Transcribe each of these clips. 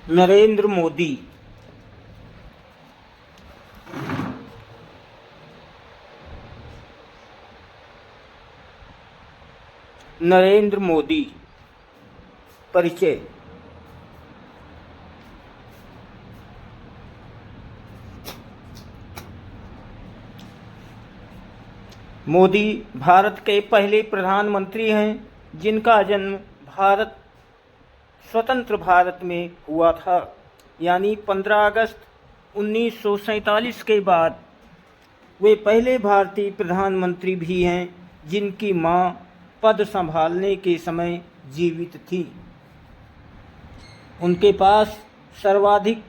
नरेंद्र मोदी। नरेंद्र मोदी। परिचय। मोदी भारत के पहले प्रधानमंत्री हैं जिनका जन्म स्वतंत्र भारत में हुआ था, यानी 15 अगस्त 1947 के बाद। वे पहले भारतीय प्रधानमंत्री भी हैं जिनकी मां पद संभालने के समय जीवित थी। उनके पास सर्वाधिक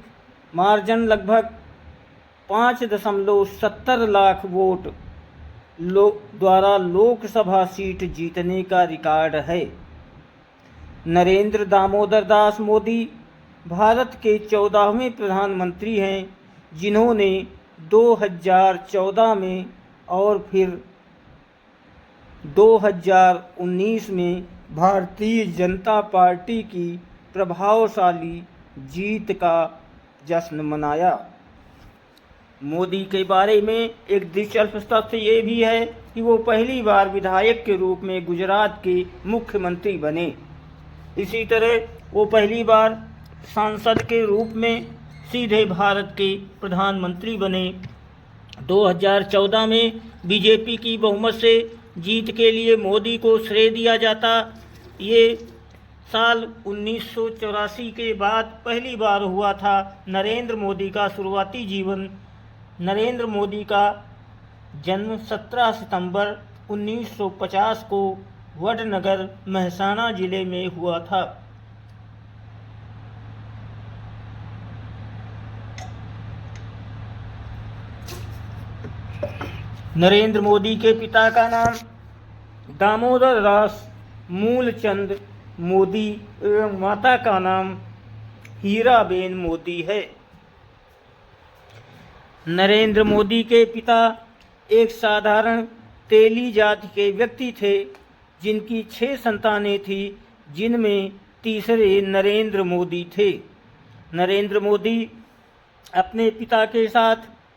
मार्जिन लगभग 5.70 लाख वोट द्वारा लोकसभा सीट जीतने का रिकॉर्ड है। नरेंद्र दामोदर दास मोदी भारत के 14वें प्रधानमंत्री हैं जिन्होंने 2014 में और फिर 2019 में भारतीय जनता पार्टी की प्रभावशाली जीत का जश्न मनाया। मोदी के बारे में एक दिलचस्प तथ्य ये भी है कि वो पहली बार विधायक के रूप में गुजरात के मुख्यमंत्री बने। इसी तरह वो पहली बार सांसद के रूप में सीधे भारत के प्रधानमंत्री बने। 2014 में बीजेपी की बहुमत से जीत के लिए मोदी को श्रेय दिया जाता। ये साल 1984 के बाद पहली बार हुआ था। नरेंद्र मोदी का जन्म 17 सितंबर 1950 को वडनगर, मेहसाना जिले में हुआ था। नरेंद्र मोदी के पिता का नाम दामोदर दास मूलचंद मोदी एवं माता का नाम हीराबेन मोदी है। नरेंद्र मोदी के पिता एक साधारण तेली जाति के व्यक्ति थे जिनकी 6 संतानें थी, जिनमें तीसरे नरेंद्र मोदी थे। नरेंद्र मोदी अपने पिता के साथ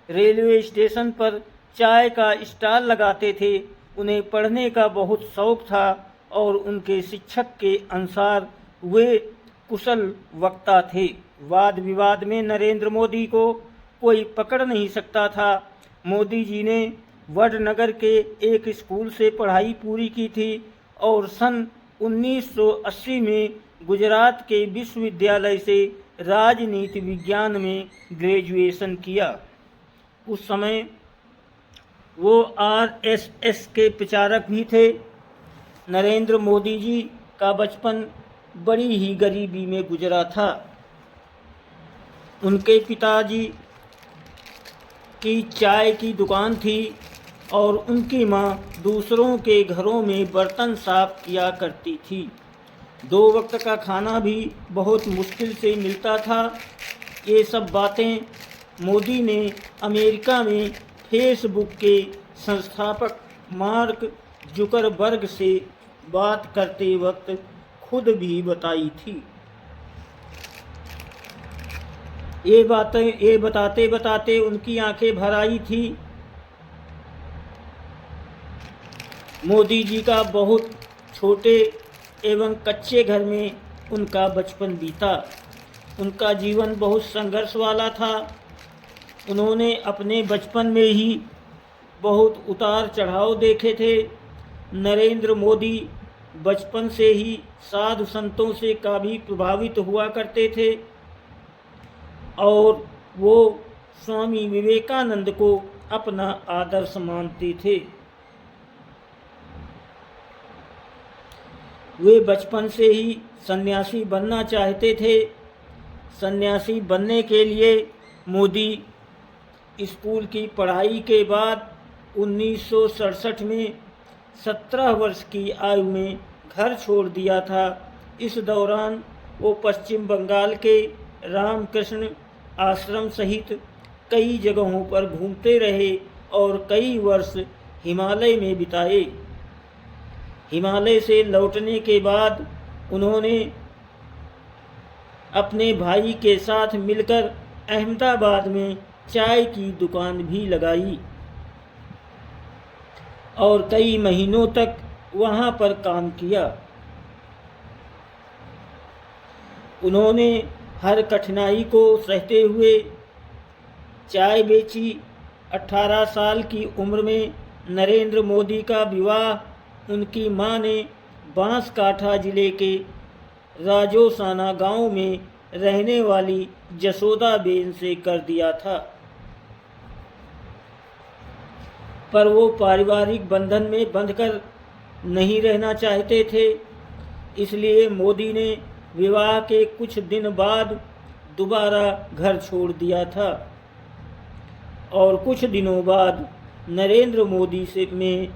रेलवे स्टेशन पर चाय का स्टॉल लगाते थे। उन्हें पढ़ने का बहुत शौक था और उनके शिक्षक के अनुसार वे कुशल वक्ता थे। वाद विवाद में नरेंद्र मोदी को कोई पकड़ नहीं सकता था। मोदी जी ने वडनगर के एक स्कूल से पढ़ाई पूरी की थी और सन 1980 में गुजरात के विश्वविद्यालय से राजनीति विज्ञान में ग्रेजुएशन किया। उस समय वो आरएसएस के प्रचारक भी थे। नरेंद्र मोदी जी का बचपन बड़ी ही गरीबी में गुजरा था। उनके पिताजी की चाय की दुकान थी और उनकी मां दूसरों के घरों में बर्तन साफ किया करती थी। 2 वक्त का खाना भी बहुत मुश्किल से मिलता था। ये सब बातें मोदी ने अमेरिका में फेसबुक के संस्थापक मार्क जुकरबर्ग से बात करते वक्त खुद भी बताई थी। ये बताते बताते उनकी आंखें भर आई थी। मोदी जी का बहुत छोटे एवं कच्चे घर में उनका बचपन बीता। उनका जीवन बहुत संघर्ष वाला था। उन्होंने अपने बचपन में ही बहुत उतार चढ़ाव देखे थे। नरेंद्र मोदी बचपन से ही साधु संतों से काफ़ी प्रभावित हुआ करते थे और वो स्वामी विवेकानंद को अपना आदर्श मानते थे। वे बचपन से ही सन्यासी बनना चाहते थे। सन्यासी बनने के लिए मोदी स्कूल की पढ़ाई के बाद 1967 में 17 वर्ष की आयु में घर छोड़ दिया था। इस दौरान वो पश्चिम बंगाल के रामकृष्ण आश्रम सहित कई जगहों पर घूमते रहे और कई वर्ष हिमालय में बिताए। हिमालय से लौटने के बाद उन्होंने अपने भाई के साथ मिलकर अहमदाबाद में चाय की दुकान भी लगाई और कई महीनों तक वहां पर काम किया। उन्होंने हर कठिनाई को सहते हुए चाय बेची। 18 साल की उम्र में नरेंद्र मोदी का विवाह उनकी मां ने बांसकाठा जिले के राजोसाना गांव में रहने वाली जसोदाबेन से कर दिया था, पर वो पारिवारिक बंधन में बंधकर नहीं रहना चाहते थे। इसलिए मोदी ने विवाह के कुछ दिन बाद दोबारा घर छोड़ दिया था और कुछ दिनों बाद नरेंद्र मोदी से में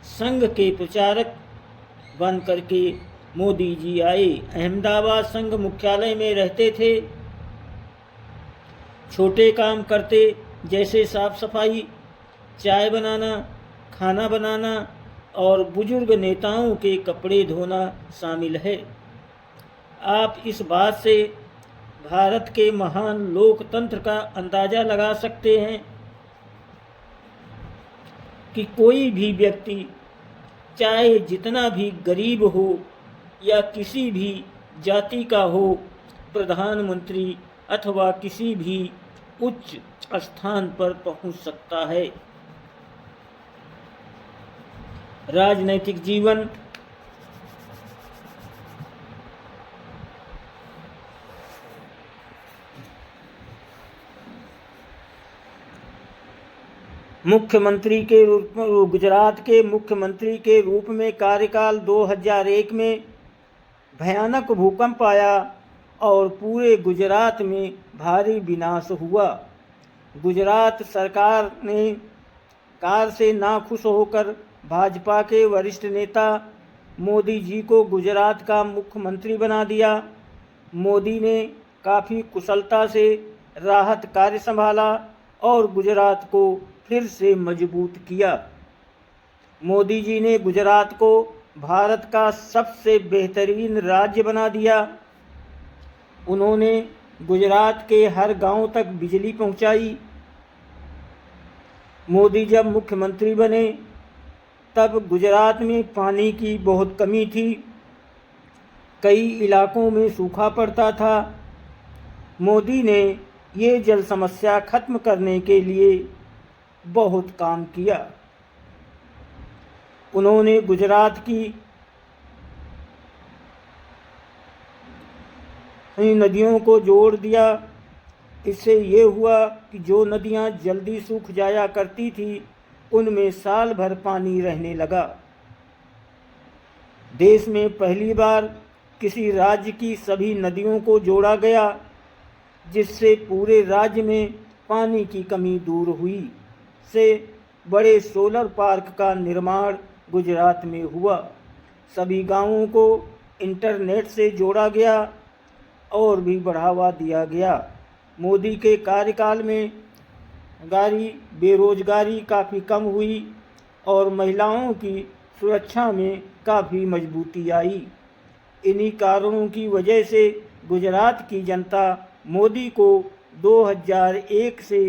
संघ के प्रचारक बन करके मोदी जी आए। अहमदाबाद संघ मुख्यालय में रहते थे। छोटे काम करते जैसे साफ सफाई, चाय बनाना, खाना बनाना और बुजुर्ग नेताओं के कपड़े धोना शामिल है। आप इस बात से भारत के महान लोकतंत्र का अंदाजा लगा सकते हैं कि कोई भी व्यक्ति चाहे जितना भी गरीब हो या किसी भी जाति का हो, प्रधानमंत्री अथवा किसी भी उच्च स्थान पर पहुंच सकता है। राजनैतिक जीवन। मुख्यमंत्री के रूप में गुजरात के मुख्यमंत्री के रूप में कार्यकाल 2001 में भयानक भूकंप आया और पूरे गुजरात में भारी विनाश हुआ। गुजरात सरकार ने कार से नाखुश होकर भाजपा के वरिष्ठ नेता मोदी जी को गुजरात का मुख्यमंत्री बना दिया। मोदी ने काफ़ी कुशलता से राहत कार्य संभाला और गुजरात को फिर से मजबूत किया। मोदी जी ने गुजरात को भारत का सबसे बेहतरीन राज्य बना दिया। उन्होंने गुजरात के हर गांव तक बिजली पहुंचाई। मोदी जब मुख्यमंत्री बने तब गुजरात में पानी की बहुत कमी थी। कई इलाकों में सूखा पड़ता था। मोदी ने ये जल समस्या खत्म करने के लिए बहुत काम किया। उन्होंने गुजरात की नदियों को जोड़ दिया। इससे ये हुआ कि जो नदियाँ जल्दी सूख जाया करती थी उनमें साल भर पानी रहने लगा। देश में पहली बार किसी राज्य की सभी नदियों को जोड़ा गया, जिससे पूरे राज्य में पानी की कमी दूर हुई। से बड़े सोलर पार्क का निर्माण गुजरात में हुआ। सभी गांवों को इंटरनेट से जोड़ा गया और भी बढ़ावा दिया गया। मोदी के कार्यकाल में बेरोजगारी काफ़ी कम हुई और महिलाओं की सुरक्षा में काफ़ी मजबूती आई। इन्हीं कारणों की वजह से गुजरात की जनता मोदी को 2001 से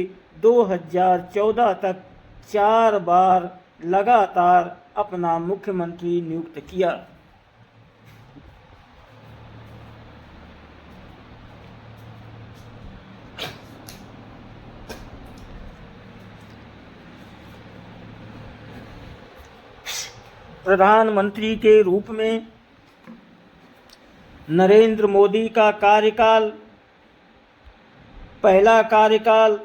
2014 तक 4 बार लगातार अपना मुख्यमंत्री नियुक्त किया। प्रधानमंत्री के रूप में नरेंद्र मोदी का कार्यकाल, पहला कार्यकाल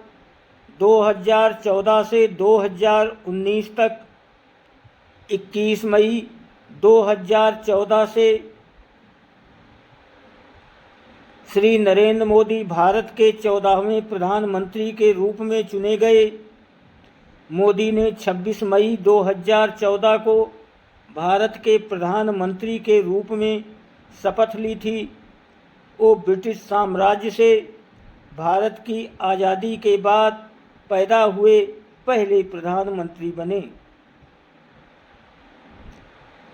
2014 से 2019 तक 21 मई 2014 से श्री नरेंद्र मोदी भारत के 14वें प्रधानमंत्री के रूप में चुने गए। मोदी ने 26 मई 2014 को भारत के प्रधानमंत्री के रूप में शपथ ली थी। वो ब्रिटिश साम्राज्य से भारत की आज़ादी के बाद पैदा हुए पहले प्रधानमंत्री बने।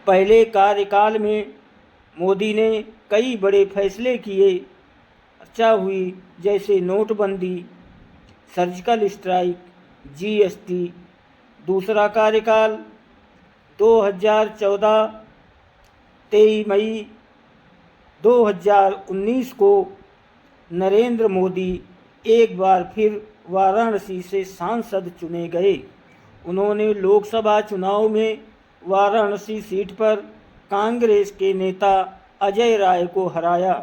पहले कार्यकाल में मोदी ने कई बड़े फैसले किए चर्चा हुई, जैसे नोटबंदी, सर्जिकल स्ट्राइक, जीएसटी। दूसरा कार्यकाल 2014 23 मई 2019 को नरेंद्र मोदी एक बार फिर वाराणसी से सांसद चुने गए। उन्होंने लोकसभा चुनाव में वाराणसी सीट पर कांग्रेस के नेता अजय राय को हराया।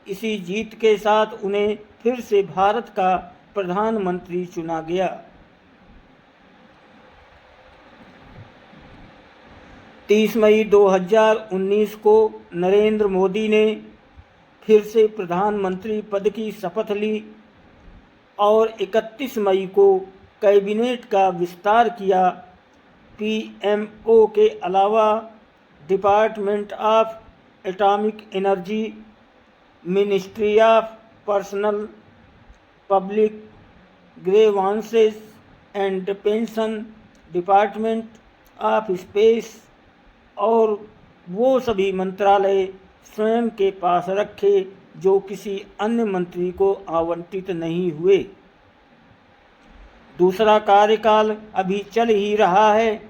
इसी जीत के साथ उन्हें फिर से भारत का प्रधानमंत्री चुना गया। 30 मई 2019 को नरेंद्र मोदी ने फिर से प्रधानमंत्री पद की शपथ ली और 31 मई को कैबिनेट का विस्तार किया। पीएमओ के अलावा department of atomic energy, ministry of personnel public grievances and pension, department of space और वो सभी मंत्रालय स्वयं के पास रखे जो किसी अन्य मंत्री को आवंटित नहीं हुए। दूसरा कार्यकाल अभी चल ही रहा है,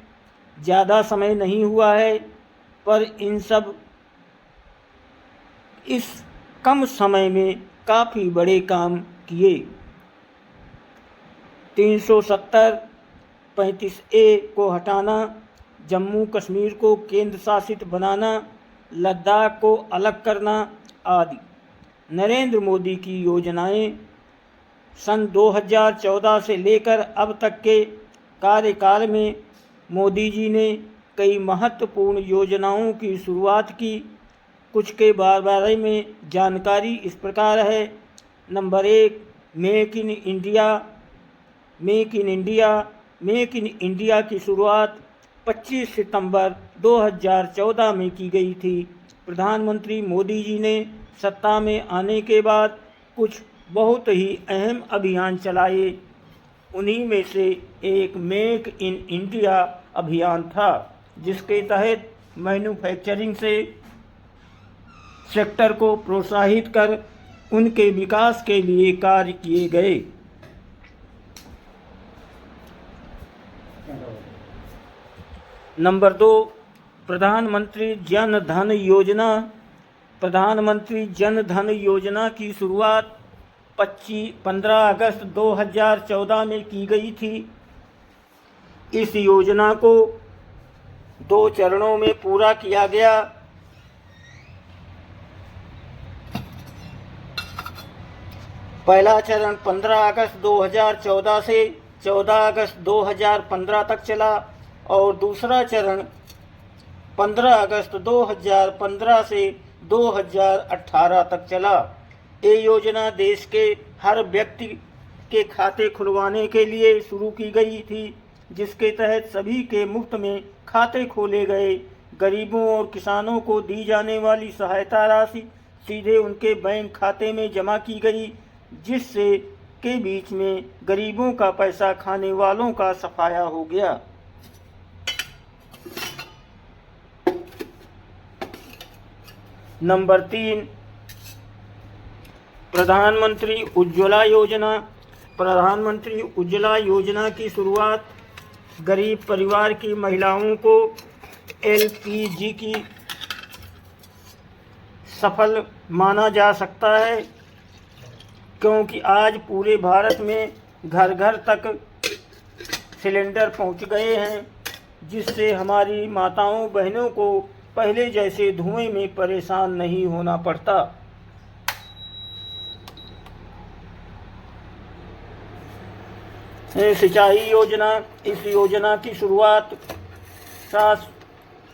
ज़्यादा समय नहीं हुआ है, पर इस कम समय में काफ़ी बड़े काम किए। 370 35A को हटाना, जम्मू कश्मीर को केंद्र शासित बनाना, लद्दाख को अलग करना आदि। नरेंद्र मोदी की योजनाएं। सन 2014 से लेकर अब तक के कार्यकाल में मोदी जी ने कई महत्वपूर्ण योजनाओं की शुरुआत की। कुछ के बारे में जानकारी इस प्रकार है। नंबर 1, मेक इन इंडिया की शुरुआत 25 सितंबर 2014 में की गई थी। प्रधानमंत्री मोदी जी ने सत्ता में आने के बाद कुछ बहुत ही अहम अभियान चलाए। उन्हीं में से एक मेक इन इंडिया अभियान था, जिसके तहत मैन्युफैक्चरिंग सेक्टर को प्रोत्साहित कर उनके विकास के लिए कार्य किए गए। नंबर 2, प्रधानमंत्री जन धन योजना। प्रधानमंत्री जन धन योजना की शुरुआत 15 अगस्त 2014 में की गई थी। इस योजना को 2 चरणों में पूरा किया गया। पहला चरण 15 अगस्त 2014 से 14 अगस्त 2015 तक चला और दूसरा चरण 15 अगस्त 2015 से 2018 तक चला। ये योजना देश के हर व्यक्ति के खाते खुलवाने के लिए शुरू की गई थी, जिसके तहत सभी के मुफ्त में खाते खोले गए। गरीबों और किसानों को दी जाने वाली सहायता राशि सीधे उनके बैंक खाते में जमा की गई, जिससे के बीच में गरीबों का पैसा खाने वालों का सफाया हो गया। नंबर 3, प्रधानमंत्री उज्ज्वला योजना। प्रधानमंत्री उज्ज्वला योजना की शुरुआत गरीब परिवार की महिलाओं को एलपीजी की सफल माना जा सकता है, क्योंकि आज पूरे भारत में घर घर तक सिलेंडर पहुंच गए हैं, जिससे हमारी माताओं बहनों को पहले जैसे धुएं में परेशान नहीं होना पड़ता। सिंचाई योजना। इस योजना की शुरुआत सास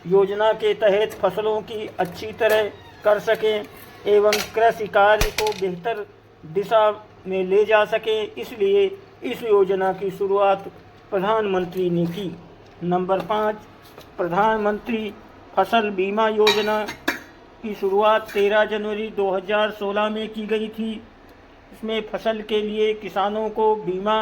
योजना के तहत फसलों की अच्छी तरह कर सकें एवं कृषि कार्य को बेहतर दिशा में ले जा सके, इसलिए इस योजना की शुरुआत प्रधानमंत्री ने की। नंबर 5, प्रधानमंत्री फसल बीमा योजना की शुरुआत 13 जनवरी 2016 में की गई थी। इसमें फसल के लिए किसानों को बीमा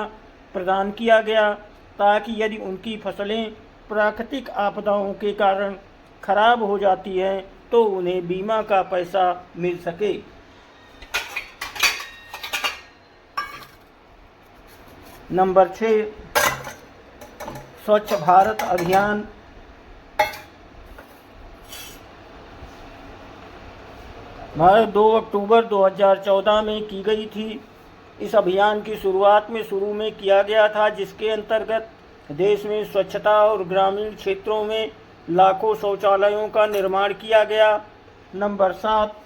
प्रदान किया गया, ताकि यदि उनकी फसलें प्राकृतिक आपदाओं के कारण खराब हो जाती हैं तो उन्हें बीमा का पैसा मिल सके। नंबर 6 स्वच्छ भारत अभियान। भारत 2 अक्टूबर 2014 में की गई थी। इस अभियान की शुरुआत में शुरू में किया गया था, जिसके अंतर्गत देश में स्वच्छता और ग्रामीण क्षेत्रों में लाखों शौचालयों का निर्माण किया गया। नंबर 7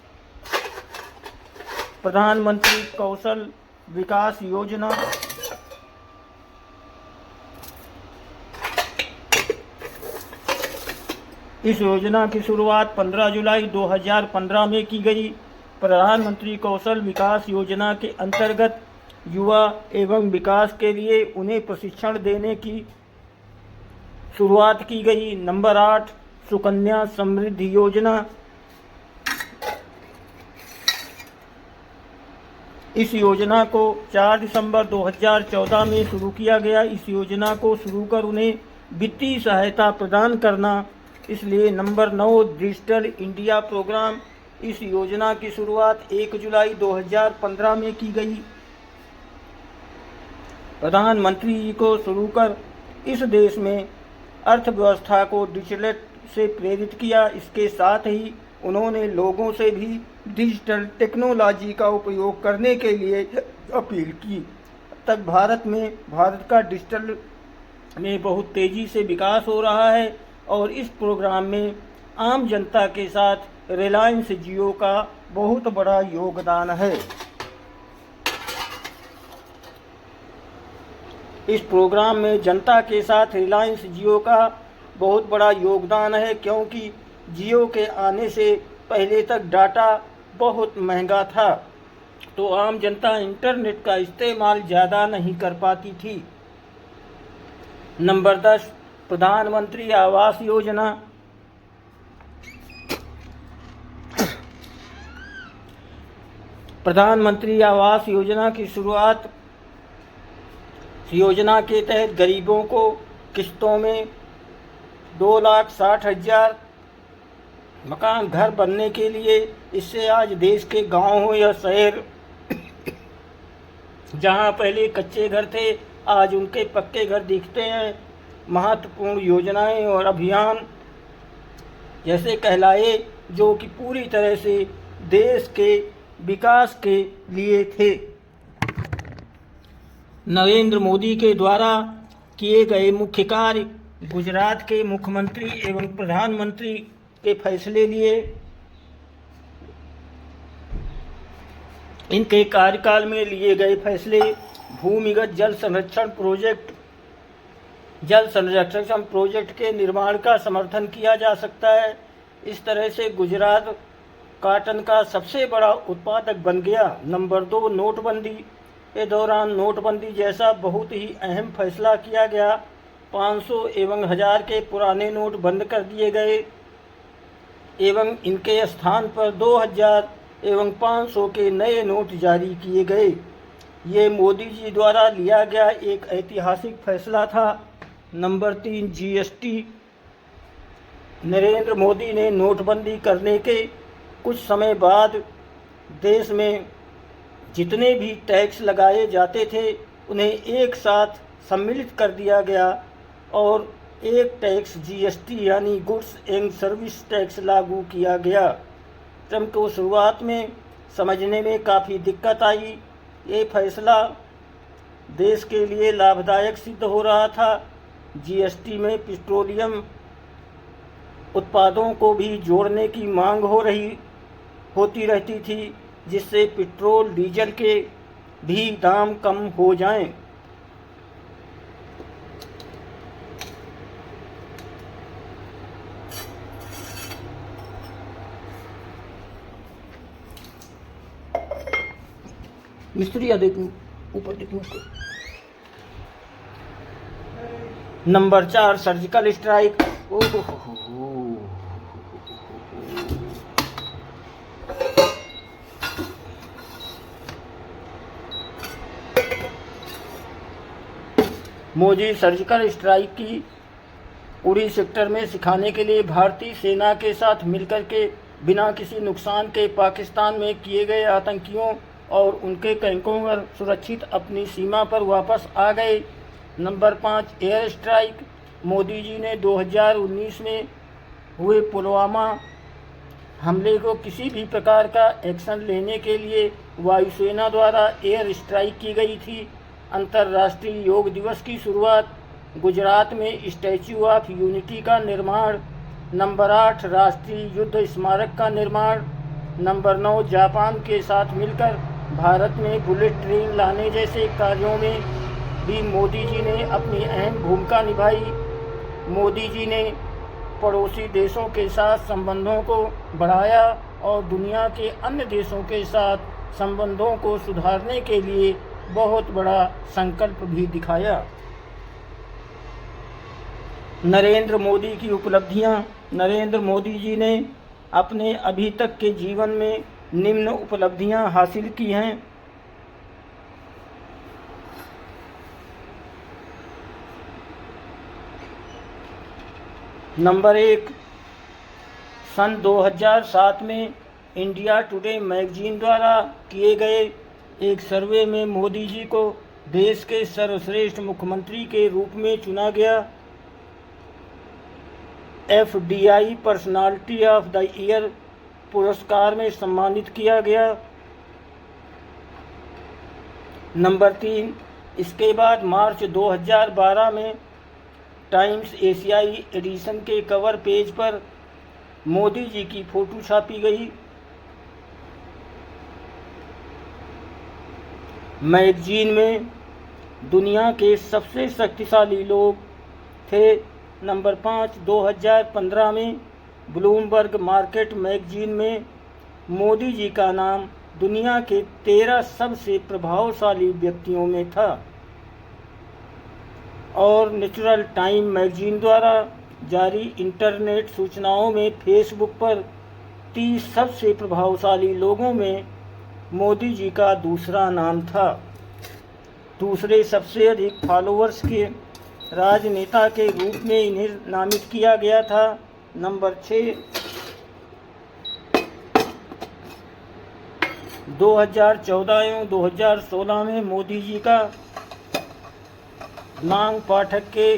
प्रधानमंत्री कौशल विकास योजना। इस योजना की शुरुआत 15 जुलाई 2015 में की गई। प्रधानमंत्री कौशल विकास योजना के अंतर्गत युवा एवं विकास के लिए उन्हें प्रशिक्षण देने की शुरुआत की गई। नंबर 8 सुकन्या समृद्धि योजना। इस योजना को 4 दिसंबर 2014 में शुरू किया गया। इस योजना को शुरू कर उन्हें वित्तीय सहायता प्रदान करना। इसलिए नंबर 9 डिजिटल इंडिया प्रोग्राम। इस योजना की शुरुआत 1 जुलाई 2015 में की गई। प्रधानमंत्री जी को शुरू कर इस देश में अर्थव्यवस्था को डिजिटल से प्रेरित किया। इसके साथ ही उन्होंने लोगों से भी डिजिटल टेक्नोलॉजी का उपयोग करने के लिए अपील की। तक भारत का डिजिटल में बहुत तेज़ी से विकास हो रहा है और इस प्रोग्राम में आम जनता के साथ रिलायंस जियो का बहुत बड़ा योगदान है। इस प्रोग्राम में जनता के साथ रिलायंस जियो का बहुत बड़ा योगदान है, क्योंकि जियो के आने से पहले तक डाटा बहुत महंगा था, तो आम जनता इंटरनेट का इस्तेमाल ज़्यादा नहीं कर पाती थी। नंबर 10 प्रधानमंत्री आवास योजना। प्रधानमंत्री आवास योजना की शुरुआत योजना के तहत गरीबों को किस्तों में 2,60,000 मकान घर बनने के लिए। इससे आज देश के गांव हो या शहर, जहां पहले कच्चे घर थे, आज उनके पक्के घर दिखते हैं। महत्वपूर्ण योजनाएं और अभियान जैसे कहलाए, जो कि पूरी तरह से देश के विकास के लिए थे। नरेंद्र मोदी के द्वारा किए गए मुख्य कार्य। गुजरात के मुख्यमंत्री एवं प्रधानमंत्री के फैसले लिए। इनके कार्यकाल में लिए गए फैसले। भूमिगत जल संरक्षण प्रोजेक्ट के निर्माण का समर्थन किया जा सकता है। इस तरह से गुजरात कॉटन का सबसे बड़ा उत्पादक बन गया। नंबर 2 नोटबंदी के दौरान नोटबंदी जैसा बहुत ही अहम फैसला किया गया। 500 एवं 1000 के पुराने नोट बंद कर दिए गए एवं इनके स्थान पर 2000 एवं 500 के नए नोट जारी किए गए। ये मोदी जी द्वारा लिया गया एक ऐतिहासिक फैसला था। Number 3 GST. नरेंद्र मोदी ने नोटबंदी करने के कुछ समय बाद देश में जितने भी टैक्स लगाए जाते थे उन्हें एक साथ सम्मिलित कर दिया गया और एक टैक्स जीएसटी यानी गुड्स एंड सर्विस टैक्स लागू किया गया। ट्रम्प को शुरुआत में समझने में काफ़ी दिक्कत आई। ये फैसला देश के लिए लाभदायक सिद्ध हो रहा था। जीएसटी में पेट्रोलियम उत्पादों को भी जोड़ने की मांग होती रहती थी, जिससे पेट्रोल डीजल के भी दाम कम हो जाएं। मिस्त्री देखूं ऊपर देखूं। Number 4 surgical strike. Modi surgical strike की उड़ी सेक्टर में सिखाने के लिए भारतीय सेना के साथ मिलकर के बिना किसी नुकसान के पाकिस्तान में किए गए आतंकियों और उनके टैंकों सुरक्षित अपनी सीमा पर वापस आ गए। Number 5, air strike. Modi ji ने 2019 में हुए पुलवामा हमले को किसी भी प्रकार का एक्शन लेने के लिए वायुसेना द्वारा एयर स्ट्राइक की गई थी। अंतर्राष्ट्रीय योग दिवस की शुरुआत, गुजरात में स्टैच्यू ऑफ यूनिटी का निर्माण। नंबर 8, राष्ट्रीय युद्ध स्मारक का निर्माण। नंबर 9, जापान के साथ मिलकर भारत में बुलेट ट्रेन लाने जैसे कार्यों में भी मोदी जी ने अपनी अहम भूमिका निभाई। मोदी जी ने पड़ोसी देशों के साथ संबंधों को बढ़ाया और दुनिया के अन्य देशों के साथ संबंधों को सुधारने के लिए बहुत बड़ा संकल्प भी दिखाया। नरेंद्र मोदी की उपलब्धियां। नरेंद्र मोदी जी ने अपने अभी तक के जीवन में निम्न उपलब्धियां हासिल की हैं। नंबर 1, सन 2007 में इंडिया टुडे मैगजीन द्वारा किए गए एक सर्वे में मोदी जी को देश के सर्वश्रेष्ठ मुख्यमंत्री के रूप में चुना गया। FDI personality of the year पुरस्कार में सम्मानित किया गया। नंबर 3, इसके बाद मार्च 2012 में टाइम्स एशियाई एडिशन के कवर पेज पर मोदी जी की फोटो छापी गई। मैगजीन में दुनिया के सबसे शक्तिशाली लोग थे। नंबर 5, 2015 में ब्लूमबर्ग मार्केट मैगजीन में मोदी जी का नाम दुनिया के 13 सबसे प्रभावशाली व्यक्तियों में था। और नेचुरल टाइम मैगजीन द्वारा जारी इंटरनेट सूचनाओं में फेसबुक पर 30 सबसे प्रभावशाली लोगों में मोदी जी का दूसरा नाम था। दूसरे सबसे अधिक फॉलोअर्स के राजनेता के रूप में इन्हें नामित किया गया था। नंबर 6, 2014 एवं 2016 में मोदी जी का नाम पाठक के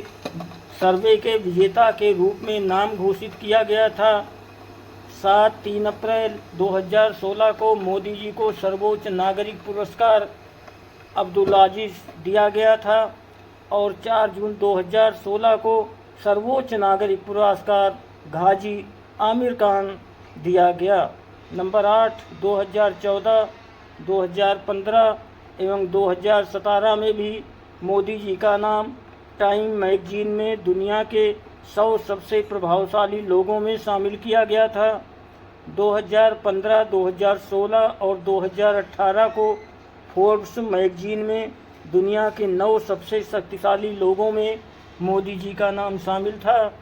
सर्वे के विजेता के रूप में नाम घोषित किया गया था। 3 अप्रैल 2016 को मोदी जी को सर्वोच्च नागरिक पुरस्कार अब्दुल अजीज दिया गया था और 4 जून 2016 को सर्वोच्च नागरिक पुरस्कार गाजी आमिर खान दिया गया। नंबर 8, 2014, 2015 एवं 2017 में भी मोदी जी का नाम टाइम मैगजीन में दुनिया के 100 सबसे प्रभावशाली लोगों में शामिल किया गया था। 2015, 2016 और 2018 को फोर्ब्स मैगजीन में दुनिया के 9 सबसे शक्तिशाली लोगों में मोदी जी का नाम शामिल था।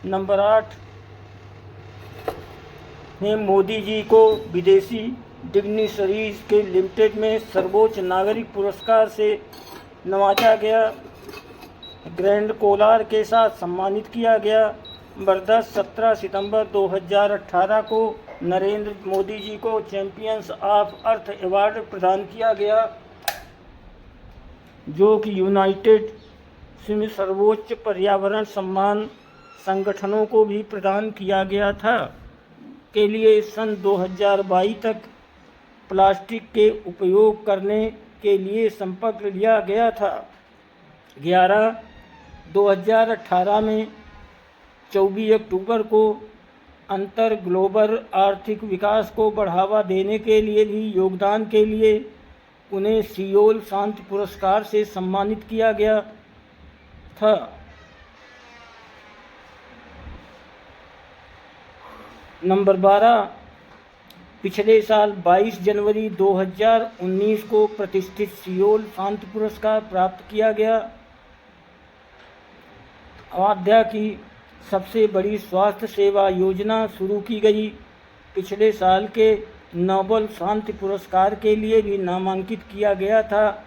नंबर 8 में मोदी जी को विदेशी डिग्निटरीज के लिमिटेड में सर्वोच्च नागरिक पुरस्कार से नवाजा गया। ग्रैंड कोलार के साथ सम्मानित किया गया। नंबर 10, 17 सितंबर 2018 को नरेंद्र मोदी जी को चैंपियंस ऑफ अर्थ अवार्ड प्रदान किया गया, जो कि यूनाइटेड में सर्वोच्च पर्यावरण सम्मान संगठनों को भी प्रदान किया गया था। के लिए सन 2022 तक प्लास्टिक के उपयोग करने के लिए संपर्क लिया गया था। 11, 2018 में 24 अक्टूबर को अंतर ग्लोबल आर्थिक विकास को बढ़ावा देने के लिए भी योगदान के लिए उन्हें सियोल शांति पुरस्कार से सम्मानित किया गया था। नंबर 12, पिछले साल 22 जनवरी 2019 को प्रतिष्ठित सियोल शांति पुरस्कार प्राप्त किया गया। अयोध्या की सबसे बड़ी स्वास्थ्य सेवा योजना शुरू की गई। पिछले साल के नोबेल शांति पुरस्कार के लिए भी नामांकित किया गया था।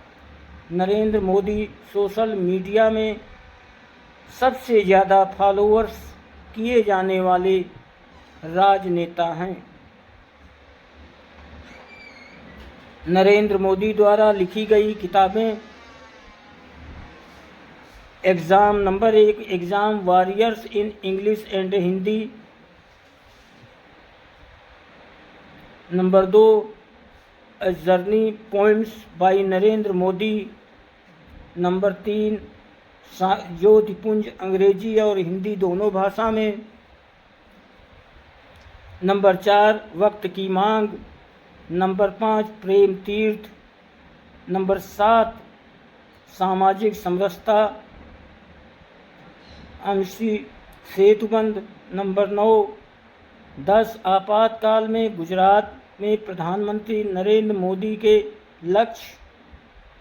नरेंद्र मोदी सोशल मीडिया में सबसे ज़्यादा फॉलोअर्स किए जाने वाले राजनेता हैं। नरेंद्र मोदी द्वारा लिखी गई किताबें। Exam number 1 exam warriors in English and Hindi. Number 2 journey poems by Narendra Modi. Number 3 Jyotipunj अंग्रेजी और हिंदी दोनों भाषा में। नंबर 4 वक्त की मांग। नंबर 5 प्रेम तीर्थ। नंबर 7 सामाजिक समरसता अंशी सेतुबंध। नंबर 9 10 आपातकाल में गुजरात में प्रधानमंत्री नरेंद्र मोदी के लक्ष्य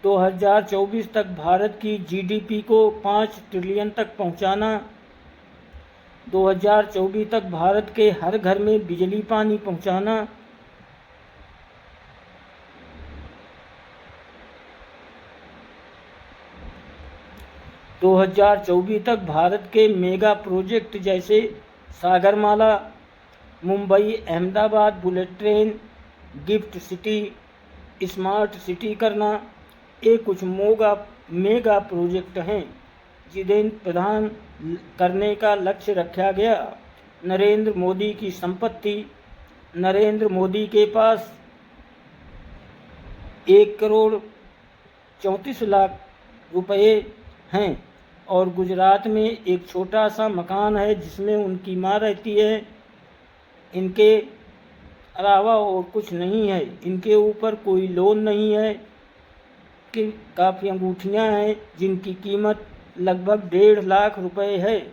2024 तक भारत की जीडीपी को 5 ट्रिलियन तक पहुंचाना। 2024 तक भारत के हर घर में बिजली पानी पहुंचाना। 2024 तक भारत के मेगा प्रोजेक्ट जैसे Sagarmala, Mumbai Ahmedabad bullet train, gift city, smart city करना, ये कुछ मेगा प्रोजेक्ट हैं जिन्हें प्रदान करने का लक्ष्य रखा गया। नरेंद्र मोदी की संपत्ति। नरेंद्र मोदी के पास 1,34,00,000 रुपये हैं और गुजरात में एक छोटा सा मकान है जिसमें उनकी माँ रहती है। इनके अलावा और कुछ नहीं है। इनके ऊपर कोई लोन नहीं है कि काफ़ी अंगूठियाँ हैं जिनकी कीमत लगभग 1.5 लाख रुपए है।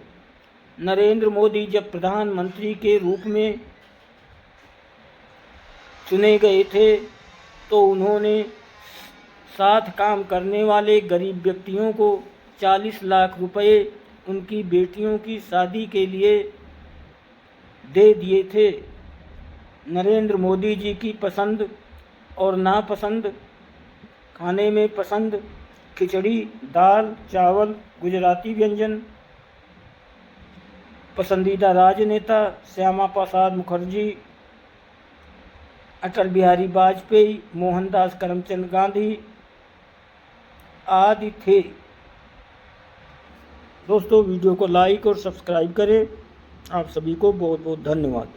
नरेंद्र मोदी जब प्रधानमंत्री के रूप में चुने गए थे तो उन्होंने साथ काम करने वाले गरीब व्यक्तियों को 40 लाख रुपए उनकी बेटियों की शादी के लिए दे दिए थे। नरेंद्र मोदी जी की पसंद और नापसंद। खाने में पसंद खिचड़ी, दाल, चावल, गुजराती व्यंजन। पसंदीदा राजनेता श्यामा प्रसाद मुखर्जी, अटल बिहारी वाजपेयी, मोहनदास करमचंद गांधी आदि थे। दोस्तों वीडियो को लाइक और सब्सक्राइब करें। आप सभी को बहुत बहुत धन्यवाद।